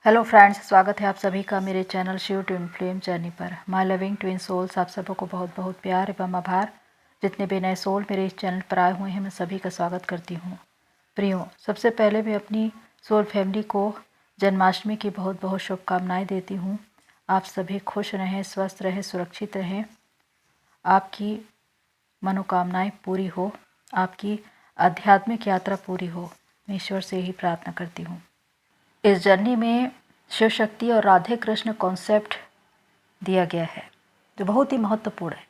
Hello friends, स्वागत है आप सभी का मेरे channel Shiv twin flame journey पर। माय लविंग ट्विन सोल्स, आप सबों को बहुत बहुत प्यार एवं आभार। जितने भी नए सोल मेरे इस चैनल पर आए हुए हैं, मैं सभी का स्वागत करती हूँ। प्रियो, सबसे पहले मैं अपनी सोल फैमिली को जन्माष्टमी की बहुत बहुत शुभकामनाएँ देती हूँ। आप सभी खुश रहें, स्वस्थ रहें, सुरक्षित रहें, आपकी मनोकामनाएँ पूरी हो, आपकी आध्यात्मिक यात्रा पूरी हो, मैं ईश्वर से ही प्रार्थना करती हूँ। इस जर्नी में शिव शक्ति और राधे कृष्ण कॉन्सेप्ट दिया गया है जो बहुत ही महत्वपूर्ण है।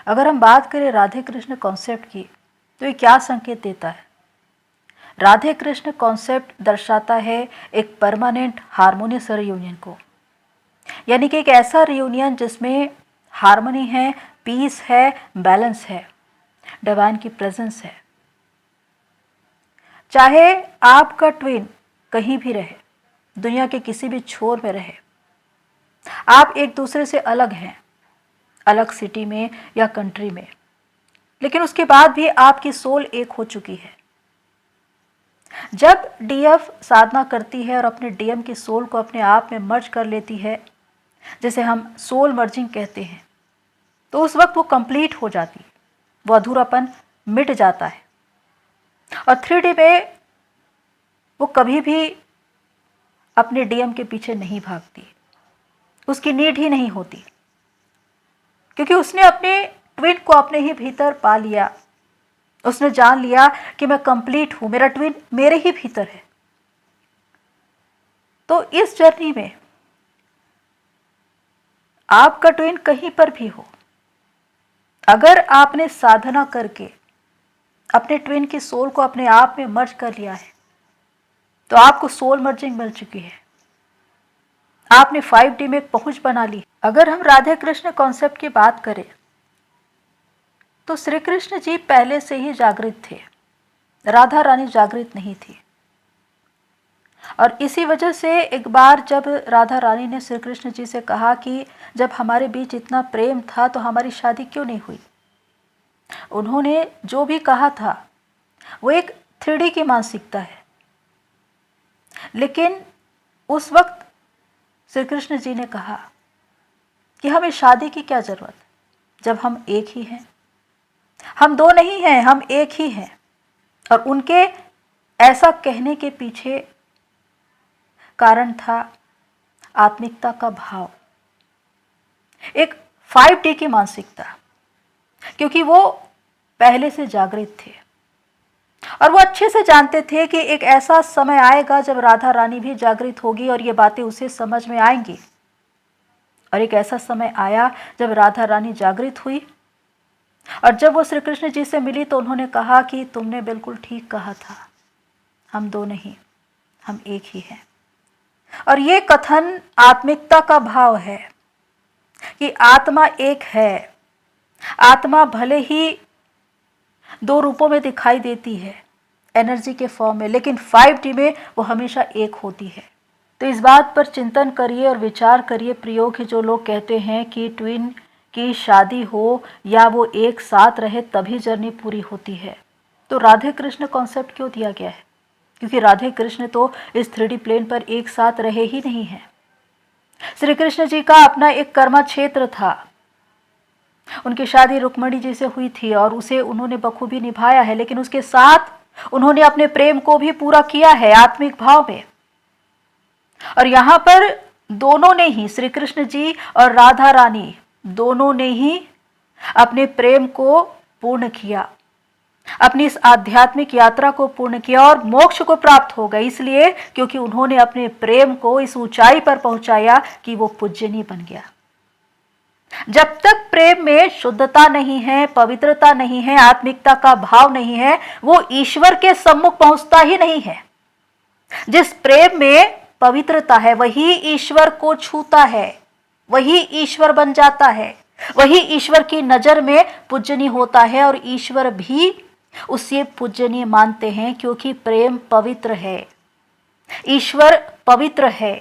अगर हम बात करें राधे कृष्ण कॉन्सेप्ट की, तो ये क्या संकेत देता है? राधे कृष्ण कॉन्सेप्ट दर्शाता है एक परमानेंट हार्मोनियस रियूनियन को, यानी कि एक ऐसा रियूनियन जिसमें हार्मनी है, पीस है, बैलेंस है, डिवाइन की प्रेजेंस है। चाहे आपका ट्विन कहीं भी रहे, दुनिया के किसी भी छोर में रहे, आप एक दूसरे से अलग हैं, अलग सिटी में या कंट्री में, लेकिन उसके बाद भी आपकी सोल एक हो चुकी है। जब डीएफ साधना करती है और अपने डीएम की सोल को अपने आप में मर्ज कर लेती है, जिसे हम सोल मर्जिंग कहते हैं, तो उस वक्त वो कंप्लीट हो जाती है, वो अधूरापन मिट जाता है और 3D में वो कभी भी अपने डीएम के पीछे नहीं भागती, उसकी नीड ही नहीं होती, क्योंकि उसने अपने ट्विन को अपने ही भीतर पा लिया। उसने जान लिया कि मैं कंप्लीट हूं, मेरा ट्विन मेरे ही भीतर है। तो इस जर्नी में आपका ट्विन कहीं पर भी हो, अगर आपने साधना करके अपने ट्विन की सोल को अपने आप में मर्ज कर लिया है, तो आपको सोल मर्जिंग मिल चुकी है, आपने 5D में एक पहुंच बना ली। अगर हम राधे कृष्ण कॉन्सेप्ट की बात करें, तो श्री कृष्ण जी पहले से ही जागृत थे, राधा रानी जागृत नहीं थी। और इसी वजह से एक बार जब राधा रानी ने श्री कृष्ण जी से कहा कि जब हमारे बीच इतना प्रेम था तो हमारी शादी क्यों नहीं हुई, उन्होंने जो भी कहा था वो एक 3D की मानसिकता है। लेकिन उस वक्त श्री कृष्ण जी ने कहा कि हमें शादी की क्या जरूरत, जब हम एक ही हैं, हम दो नहीं हैं, हम एक ही हैं। और उनके ऐसा कहने के पीछे कारण था आत्मिकता का भाव, एक 5D की मानसिकता, क्योंकि वो पहले से जागृत थे और वो अच्छे से जानते थे कि एक ऐसा समय आएगा जब राधा रानी भी जागृत होगी और ये बातें उसे समझ में आएंगी। और एक ऐसा समय आया जब राधा रानी जागृत हुई और जब वो श्री कृष्ण जी से मिली तो उन्होंने कहा कि तुमने बिल्कुल ठीक कहा था, हम दो नहीं, हम एक ही हैं। और ये कथन आत्मिकता का भाव है कि आत्मा एक है। आत्मा भले ही दो रूपों में दिखाई देती है, एनर्जी के फॉर्म में, लेकिन 5D में वो हमेशा एक होती है। तो इस बात पर चिंतन करिए और विचार करिए प्रियो कि जो लोग कहते हैं कि ट्विन की शादी हो या वो एक साथ रहे तभी जर्नी पूरी होती है, तो राधे कृष्ण कॉन्सेप्ट क्यों दिया गया है? क्योंकि राधे कृष्ण तो इस 3D प्लेन पर एक साथ रहे ही नहीं हैं। श्री कृष्ण जी का अपना एक कर्मा क्षेत्र था, उनकी शादी रुक्मणी जी से हुई थी और उसे उन्होंने बखूबी निभाया है, लेकिन उसके साथ उन्होंने अपने प्रेम को भी पूरा किया है आत्मिक भाव में। और यहाँ पर दोनों ने ही, श्री कृष्ण जी और राधा रानी दोनों ने ही अपने प्रेम को पूर्ण किया, अपनी इस आध्यात्मिक यात्रा को पूर्ण किया और मोक्ष को प्राप्त हो गए, इसलिए क्योंकि उन्होंने अपने प्रेम को इस ऊंचाई पर पहुंचाया कि वो पूजनीय बन गया। जब तक प्रेम में शुद्धता नहीं है, पवित्रता नहीं है, आत्मिकता का भाव नहीं है, वो ईश्वर के सम्मुख पहुंचता ही नहीं है। जिस प्रेम में पवित्रता है वही ईश्वर को छूता है, वही ईश्वर बन जाता है, वही ईश्वर की नजर में पूजनीय होता है और ईश्वर भी उसे पूजनीय मानते हैं, क्योंकि प्रेम पवित्र है, ईश्वर पवित्र है।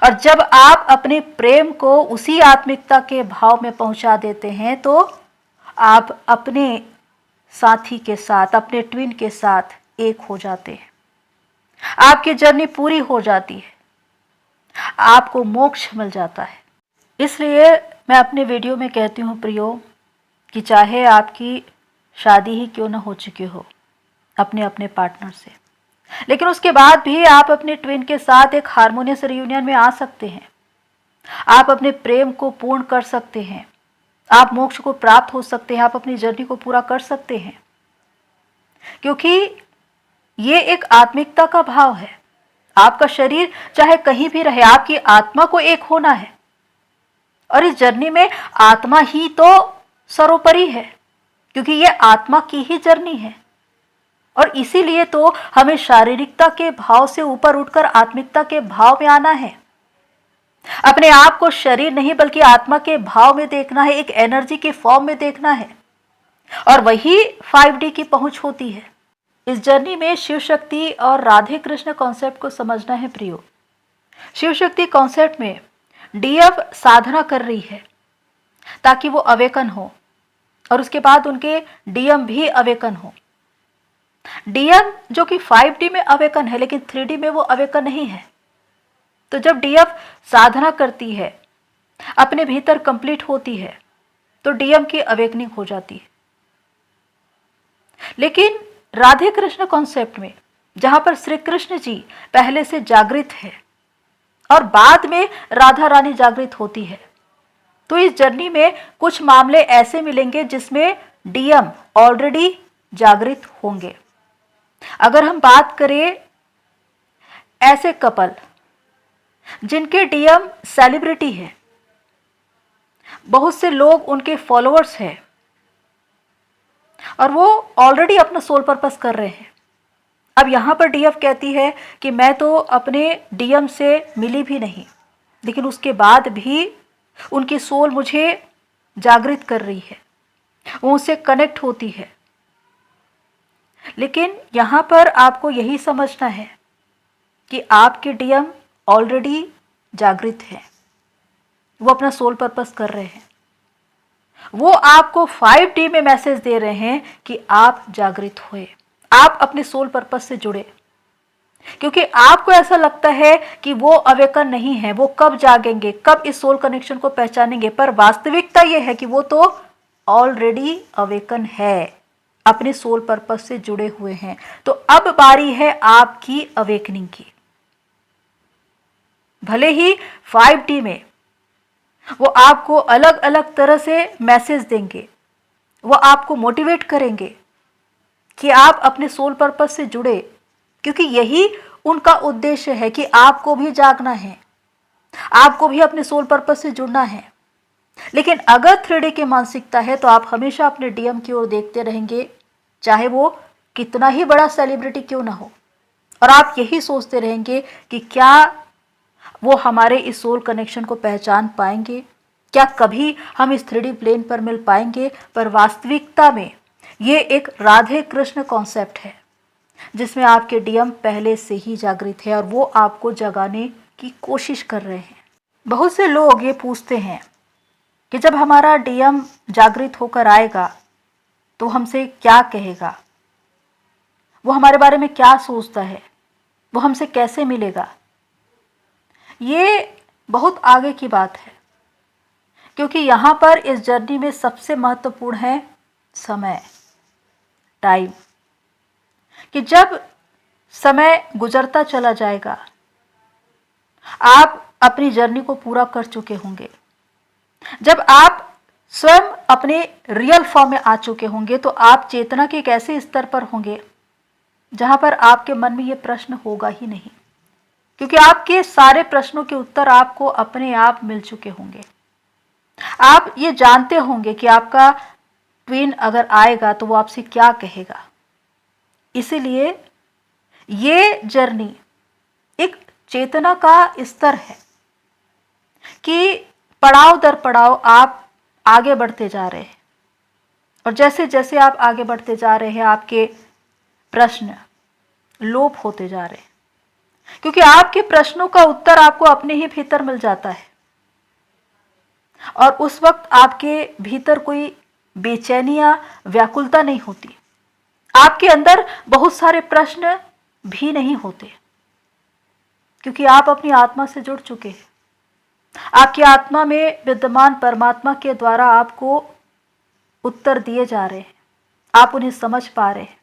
और जब आप अपने प्रेम को उसी आत्मिकता के भाव में पहुंचा देते हैं तो आप अपने साथी के साथ, अपने ट्विन के साथ एक हो जाते हैं, आपकी जर्नी पूरी हो जाती है। आपको मोक्ष मिल जाता है। इसलिए मैं अपने वीडियो में कहती हूँ प्रियो, कि चाहे आपकी शादी ही क्यों ना हो चुकी हो अपने अपने पार्टनर से, लेकिन उसके बाद भी आप अपने ट्विन के साथ एक हार्मोनियस रियूनियन में आ सकते हैं। आप अपने प्रेम को पूर्ण कर सकते हैं, आप मोक्ष को प्राप्त हो सकते हैं, आप अपनी जर्नी को पूरा कर सकते हैं, क्योंकि ये एक आत्मिकता का भाव है। आपका शरीर चाहे कहीं भी रहे, आपकी आत्मा को एक होना है, और इस जर्नी में आत्मा ही तो सर्वोपरि है, क्योंकि ये आत्मा की ही जर्नी है। और इसीलिए तो हमें शारीरिकता के भाव से ऊपर उठकर आत्मिकता के भाव में आना है। अपने आप को शरीर नहीं बल्कि आत्मा के भाव में देखना है, एक एनर्जी के फॉर्म में देखना है, और वही 5D की पहुंच होती है। इस जर्नी में शिव शक्ति और राधे कृष्ण कॉन्सेप्ट को समझना है प्रियो। शिव शक्ति कॉन्सेप्ट में डीएफ साधना कर रही है ताकि वो अवेकन हो, और उसके बाद उनके डीएम भी अवेकन हो। डीएम जो कि 5D में अवेकन है, लेकिन 3D में वो अवेकन नहीं है। तो जब डीएफ साधना करती है, अपने भीतर कंप्लीट होती है, तो डीएम की अवेकनिंग हो जाती है। लेकिन राधे कृष्ण कॉन्सेप्ट में, जहां पर श्री कृष्ण जी पहले से जागृत है और बाद में राधा रानी जागृत होती है, तो इस जर्नी में कुछ मामले ऐसे मिलेंगे जिसमें डीएम ऑलरेडी जागृत होंगे। अगर हम बात करें ऐसे कपल जिनके डीएम सेलिब्रिटी है, बहुत से लोग उनके फॉलोअर्स हैं, और वो ऑलरेडी अपना सोल पर्पस कर रहे हैं। अब यहाँ पर डीएफ कहती है कि मैं तो अपने डीएम से मिली भी नहीं, लेकिन उसके बाद भी उनकी सोल मुझे जागृत कर रही है, वो उससे कनेक्ट होती है। लेकिन यहाँ पर आपको यही समझना है कि आपके डीएम ऑलरेडी जागृत है, वो अपना सोल पर्पस कर रहे हैं। वो आपको 5D में मैसेज दे रहे हैं कि आप जागृत हुए, आप अपने सोल पर्पस से जुड़े, क्योंकि आपको ऐसा लगता है कि वो अवेकन नहीं है, वो कब जागेंगे, कब इस सोल कनेक्शन को पहचानेंगे। पर वास्तविकता ये है कि वो तो ऑलरेडी अवेकन है, अपने सोल पर्पस से जुड़े हुए हैं। तो अब बारी है आपकी अवेकनिंग की। भले ही 5D में वो आपको अलग अलग तरह से मैसेज देंगे, वो आपको मोटिवेट करेंगे कि आप अपने सोल पर्पस से जुड़े, क्योंकि यही उनका उद्देश्य है कि आपको भी जागना है, आपको भी अपने सोल पर्पस से जुड़ना है। लेकिन अगर 3D की मानसिकता है तो आप हमेशा अपने डीएम की ओर देखते रहेंगे, चाहे वो कितना ही बड़ा सेलिब्रिटी क्यों ना हो, और आप यही सोचते रहेंगे कि क्या वो हमारे इस सोल कनेक्शन को पहचान पाएंगे, क्या कभी हम इस 3D प्लेन पर मिल पाएंगे। पर वास्तविकता में ये एक राधे कृष्ण कॉन्सेप्ट है, जिसमें आपके डीएम पहले से ही जागृत है और वो आपको जगाने की कोशिश कर रहे हैं। बहुत से लोग ये पूछते हैं कि जब हमारा डीएम जागृत होकर आएगा तो हमसे क्या कहेगा, वो हमारे बारे में क्या सोचता है, वो हमसे कैसे मिलेगा। ये बहुत आगे की बात है, क्योंकि यहाँ पर इस जर्नी में सबसे महत्वपूर्ण है समय, टाइम। कि जब समय गुजरता चला जाएगा, आप अपनी जर्नी को पूरा कर चुके होंगे, जब आप स्वयं अपने रियल फॉर्म में आ चुके होंगे, तो आप चेतना के एक ऐसे स्तर पर होंगे जहां पर आपके मन में ये प्रश्न होगा ही नहीं, क्योंकि आपके सारे प्रश्नों के उत्तर आपको अपने आप मिल चुके होंगे। आप ये जानते होंगे कि आपका ट्विन अगर आएगा तो वो आपसे क्या कहेगा। इसीलिए ये जर्नी एक चेतना का स्तर है कि पड़ाव दर पड़ाव आप आगे बढ़ते जा रहे हैं, और जैसे जैसे आप आगे बढ़ते जा रहे हैं आपके प्रश्न लोप होते जा रहे हैं, क्योंकि आपके प्रश्नों का उत्तर आपको अपने ही भीतर मिल जाता है, और उस वक्त आपके भीतर कोई बेचैनी या व्याकुलता नहीं होती, आपके अंदर बहुत सारे प्रश्न भी नहीं होते। क्योंकि आप अपनी आत्मा से जुड़ चुके हैं। आपकी आत्मा में विद्यमान परमात्मा के द्वारा आपको उत्तर दिए जा रहे हैं, आप उन्हें समझ पा रहे हैं।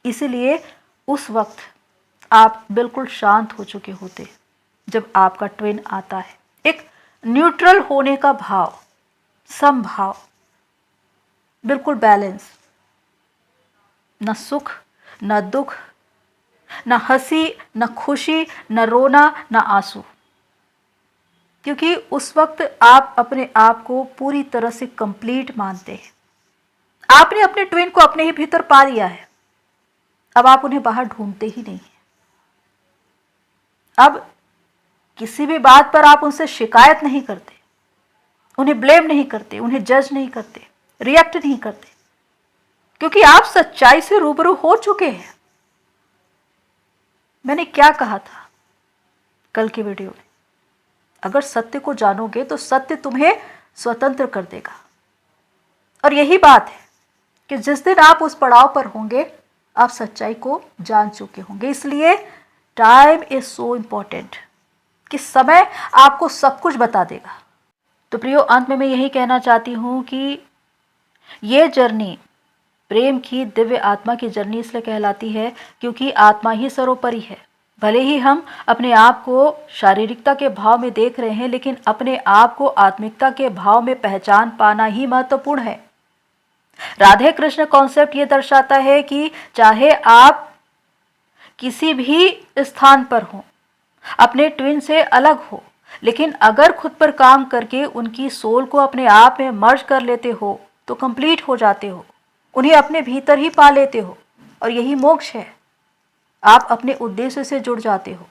इसीलिए उस वक्त आप बिल्कुल शांत हो चुके होते जब आपका ट्विन आता है। एक न्यूट्रल होने का भाव, समभाव, बिल्कुल बैलेंस, न सुख न दुख, न हंसी न खुशी, न रोना न आंसू। क्योंकि उस वक्त आप अपने आप को पूरी तरह से कंप्लीट मानते हैं। आपने अपने ट्विन को अपने ही भीतर पा लिया है। अब आप उन्हें बाहर ढूंढते ही नहीं हैं। अब किसी भी बात पर आप उनसे शिकायत नहीं करते, उन्हें ब्लेम नहीं करते, उन्हें जज नहीं करते, रिएक्ट नहीं करते, क्योंकि आप सच्चाई से रूबरू हो चुके हैं। मैंने क्या कहा था कल की वीडियो में? अगर सत्य को जानोगे तो सत्य तुम्हें स्वतंत्र कर देगा। और यही बात है कि जिस दिन आप उस पड़ाव पर होंगे, आप सच्चाई को जान चुके होंगे। इसलिए टाइम इज सो इम्पोर्टेंट कि समय आपको सब कुछ बता देगा। तो प्रियो, अंत में मैं यही कहना चाहती हूँ कि ये जर्नी प्रेम की दिव्य आत्मा की जर्नी इसलिए कहलाती है क्योंकि आत्मा ही सर्वोपरि है। भले ही हम अपने आप को शारीरिकता के भाव में देख रहे हैं, लेकिन अपने आप को आत्मिकता के भाव में पहचान पाना ही महत्वपूर्ण है। राधे कृष्ण कॉन्सेप्ट ये दर्शाता है कि चाहे आप किसी भी स्थान पर हो, अपने ट्विन से अलग हो, लेकिन अगर खुद पर काम करके उनकी सोल को अपने आप में मर्ज कर लेते हो तो कंप्लीट हो जाते हो, उन्हें अपने भीतर ही पा लेते हो। और यही मोक्ष है। आप अपने उद्देश्य से जुड़ जाते हो।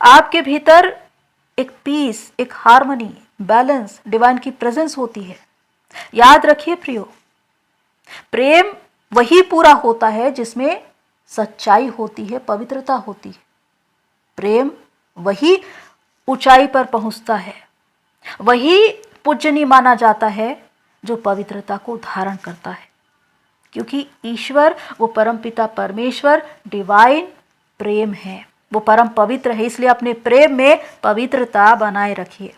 आपके भीतर एक पीस, एक हार्मनी, बैलेंस, डिवाइन की प्रेजेंस होती है। याद रखिए प्रियो, प्रेम वही पूरा होता है जिसमें सच्चाई होती है, पवित्रता होती है। प्रेम वही ऊंचाई पर पहुंचता है, वही पूजनीय माना जाता है जो पवित्रता को धारण करता है। क्योंकि ईश्वर, वो परमपिता परमेश्वर डिवाइन प्रेम है, वो परम पवित्र है। इसलिए अपने प्रेम में पवित्रता बनाए रखिए।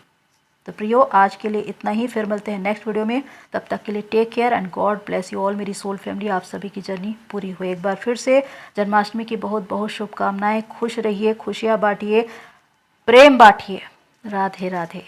तो प्रियो, आज के लिए इतना ही। फिर मिलते हैं नेक्स्ट वीडियो में। तब तक के लिए take care and God bless you all. मेरी सोल फैमिली, आप सभी की जर्नी पूरी हो। एक बार फिर से जन्माष्टमी की बहुत बहुत शुभकामनाएं। खुश रहिए, खुशियाँ बांटिए, प्रेम बांटिए। राधे राधे।